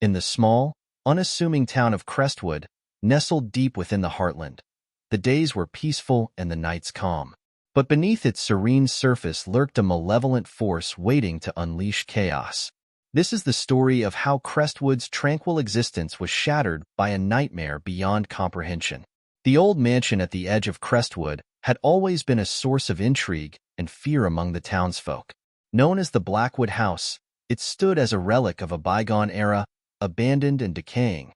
In the small, unassuming town of Crestwood, nestled deep within the heartland, the days were peaceful and the nights calm. But beneath its serene surface lurked a malevolent force waiting to unleash chaos. This is the story of how Crestwood's tranquil existence was shattered by a nightmare beyond comprehension. The old mansion at the edge of Crestwood had always been a source of intrigue and fear among the townsfolk. Known as the Blackwood House, it stood as a relic of a bygone era, abandoned and decaying,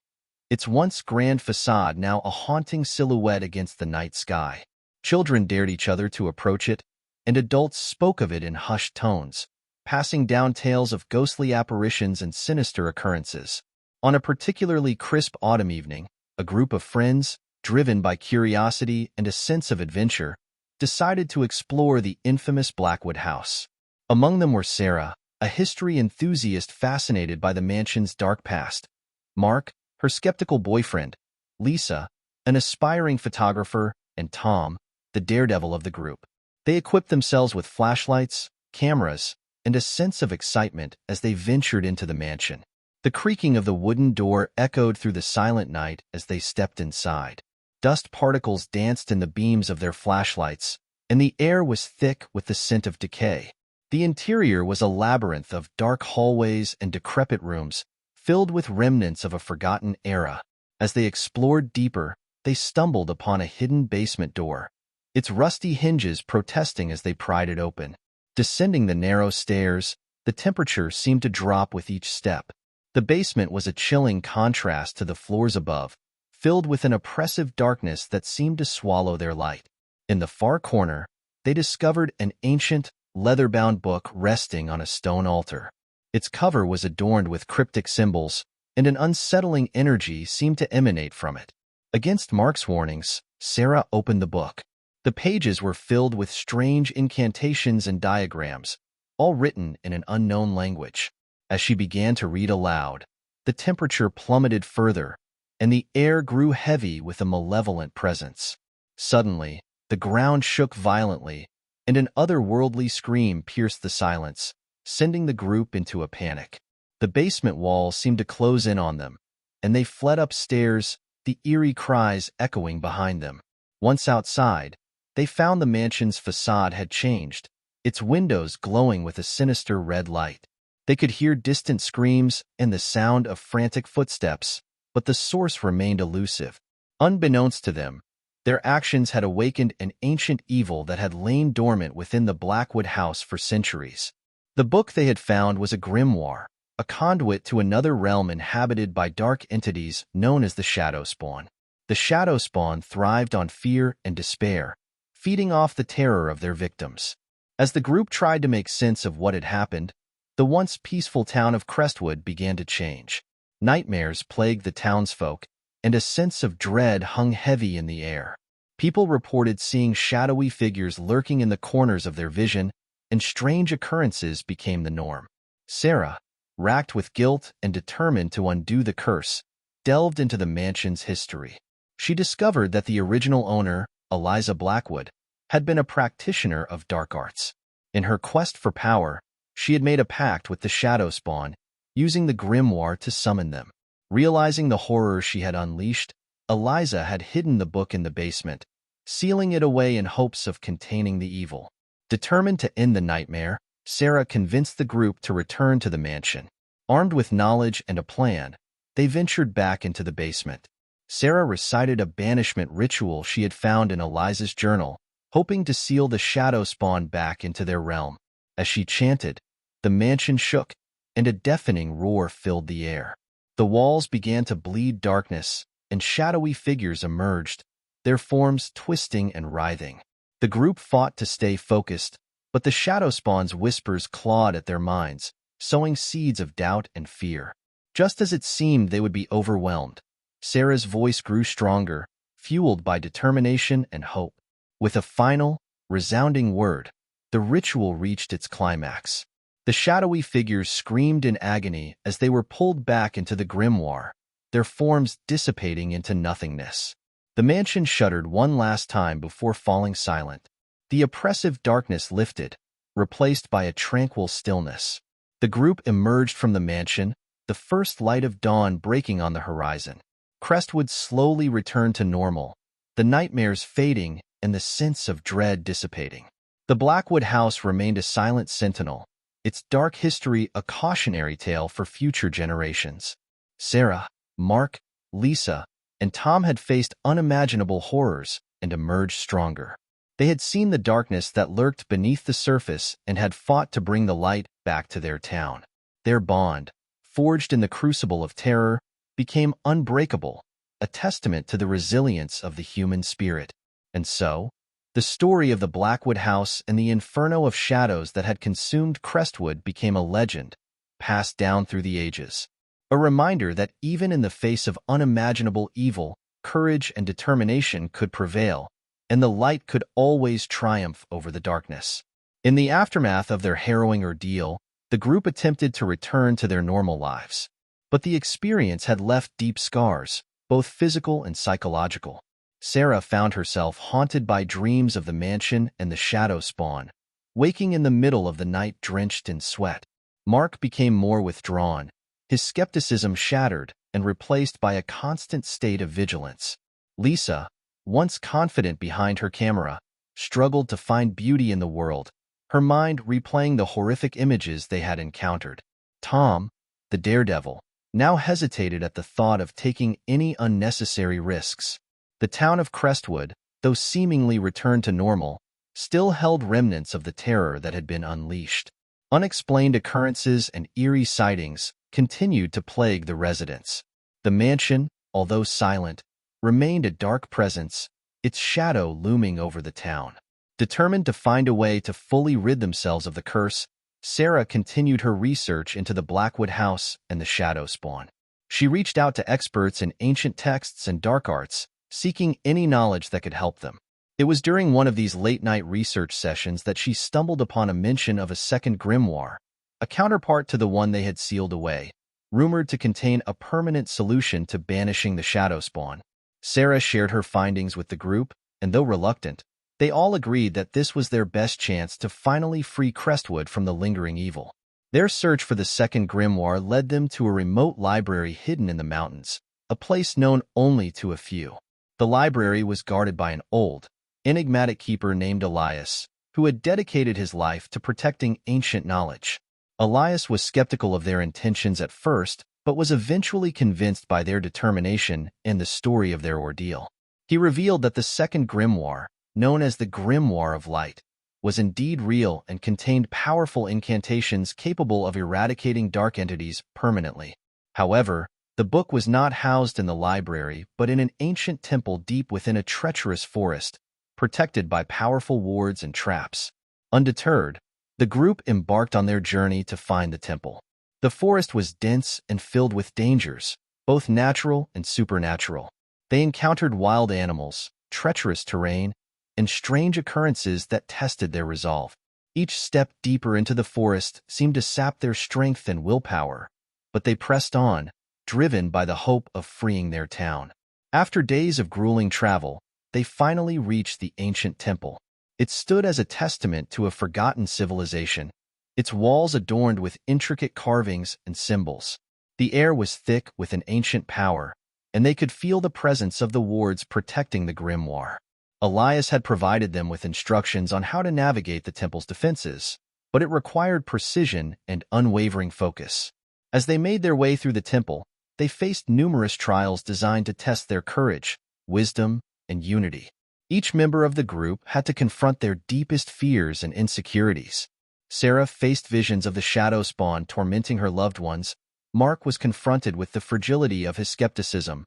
its once grand facade now a haunting silhouette against the night sky. Children dared each other to approach it, and adults spoke of it in hushed tones, passing down tales of ghostly apparitions and sinister occurrences. On a particularly crisp autumn evening, a group of friends, driven by curiosity and a sense of adventure, decided to explore the infamous Blackwood House. Among them were Sarah, a history enthusiast fascinated by the mansion's dark past; Mark, her skeptical boyfriend; Lisa, an aspiring photographer; and Tom, the daredevil of the group. They equipped themselves with flashlights, cameras, and a sense of excitement as they ventured into the mansion. The creaking of the wooden door echoed through the silent night as they stepped inside. Dust particles danced in the beams of their flashlights, and the air was thick with the scent of decay. The interior was a labyrinth of dark hallways and decrepit rooms, filled with remnants of a forgotten era. As they explored deeper, they stumbled upon a hidden basement door, its rusty hinges protesting as they pried it open. Descending the narrow stairs, the temperature seemed to drop with each step. The basement was a chilling contrast to the floors above, filled with an oppressive darkness that seemed to swallow their light. In the far corner, they discovered an ancient, leather-bound book resting on a stone altar. Its cover was adorned with cryptic symbols, and an unsettling energy seemed to emanate from it. Against Mark's warnings, Sarah opened the book. The pages were filled with strange incantations and diagrams, all written in an unknown language. As she began to read aloud, the temperature plummeted further, and the air grew heavy with a malevolent presence. Suddenly, the ground shook violently, and an otherworldly scream pierced the silence, sending the group into a panic. The basement walls seemed to close in on them, and they fled upstairs, the eerie cries echoing behind them. Once outside, they found the mansion's facade had changed, its windows glowing with a sinister red light. They could hear distant screams and the sound of frantic footsteps, but the source remained elusive. Unbeknownst to them, their actions had awakened an ancient evil that had lain dormant within the Blackwood House for centuries. The book they had found was a grimoire, a conduit to another realm inhabited by dark entities known as the Shadow Spawn. The Shadow Spawn thrived on fear and despair, feeding off the terror of their victims. As the group tried to make sense of what had happened, the once peaceful town of Crestwood began to change. Nightmares plagued the townsfolk, and a sense of dread hung heavy in the air. People reported seeing shadowy figures lurking in the corners of their vision, and strange occurrences became the norm. Sarah, racked with guilt and determined to undo the curse, delved into the mansion's history. She discovered that the original owner, Eliza Blackwood, had been a practitioner of dark arts. In her quest for power, she had made a pact with the Shadow Spawn, using the grimoire to summon them. Realizing the horror she had unleashed, Eliza had hidden the book in the basement, sealing it away in hopes of containing the evil. Determined to end the nightmare, Sarah convinced the group to return to the mansion. Armed with knowledge and a plan, they ventured back into the basement. Sarah recited a banishment ritual she had found in Eliza's journal, hoping to seal the Shadow Spawn back into their realm. As she chanted, the mansion shook, and a deafening roar filled the air. The walls began to bleed darkness, and shadowy figures emerged, their forms twisting and writhing. The group fought to stay focused, but the Shadow Spawn's whispers clawed at their minds, sowing seeds of doubt and fear. Just as it seemed they would be overwhelmed, Sarah's voice grew stronger, fueled by determination and hope. With a final, resounding word, the ritual reached its climax. The shadowy figures screamed in agony as they were pulled back into the grimoire, their forms dissipating into nothingness. The mansion shuddered one last time before falling silent. The oppressive darkness lifted, replaced by a tranquil stillness. The group emerged from the mansion, the first light of dawn breaking on the horizon. Crestwood slowly returned to normal, the nightmares fading and the sense of dread dissipating. The Blackwood house remained a silent sentinel, its dark history a cautionary tale for future generations. Sarah, Mark, Lisa, and Tom had faced unimaginable horrors and emerged stronger. They had seen the darkness that lurked beneath the surface and had fought to bring the light back to their town. Their bond, forged in the crucible of terror, became unbreakable, a testament to the resilience of the human spirit. And so, the story of the Blackwood house and the inferno of shadows that had consumed Crestwood became a legend, passed down through the ages. A reminder that even in the face of unimaginable evil, courage and determination could prevail, and the light could always triumph over the darkness. In the aftermath of their harrowing ordeal, the group attempted to return to their normal lives. But the experience had left deep scars, both physical and psychological. Sarah found herself haunted by dreams of the mansion and the shadow spawn, waking in the middle of the night drenched in sweat. Mark became more withdrawn, his skepticism shattered and replaced by a constant state of vigilance. Lisa, once confident behind her camera, struggled to find beauty in the world, her mind replaying the horrific images they had encountered. Tom, the daredevil, now hesitated at the thought of taking any unnecessary risks. The town of Crestwood, though seemingly returned to normal, still held remnants of the terror that had been unleashed. Unexplained occurrences and eerie sightings continued to plague the residents. The mansion, although silent, remained a dark presence, its shadow looming over the town. Determined to find a way to fully rid themselves of the curse, Sarah continued her research into the Blackwood house and the shadow spawn. She reached out to experts in ancient texts and dark arts, seeking any knowledge that could help them. It was during one of these late-night research sessions that she stumbled upon a mention of a second grimoire, a counterpart to the one they had sealed away, rumored to contain a permanent solution to banishing the shadow spawn. Sarah shared her findings with the group, and though reluctant, they all agreed that this was their best chance to finally free Crestwood from the lingering evil. Their search for the second grimoire led them to a remote library hidden in the mountains, a place known only to a few. The library was guarded by an old, enigmatic keeper named Elias, who had dedicated his life to protecting ancient knowledge. Elias was skeptical of their intentions at first, but was eventually convinced by their determination and the story of their ordeal. He revealed that the second grimoire, known as the Grimoire of Light, was indeed real and contained powerful incantations capable of eradicating dark entities permanently. However, the book was not housed in the library, but in an ancient temple deep within a treacherous forest, protected by powerful wards and traps. Undeterred, the group embarked on their journey to find the temple. The forest was dense and filled with dangers, both natural and supernatural. They encountered wild animals, treacherous terrain, and strange occurrences that tested their resolve. Each step deeper into the forest seemed to sap their strength and willpower, but they pressed on, driven by the hope of freeing their town. After days of grueling travel, they finally reached the ancient temple. It stood as a testament to a forgotten civilization, its walls adorned with intricate carvings and symbols. The air was thick with an ancient power, and they could feel the presence of the wards protecting the grimoire. Elias had provided them with instructions on how to navigate the temple's defenses, but it required precision and unwavering focus. As they made their way through the temple, they faced numerous trials designed to test their courage, wisdom, and unity. Each member of the group had to confront their deepest fears and insecurities. Sarah faced visions of the shadow spawn tormenting her loved ones. Mark was confronted with the fragility of his skepticism.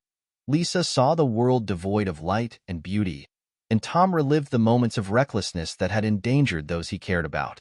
Lisa saw the world devoid of light and beauty, and Tom relived the moments of recklessness that had endangered those he cared about.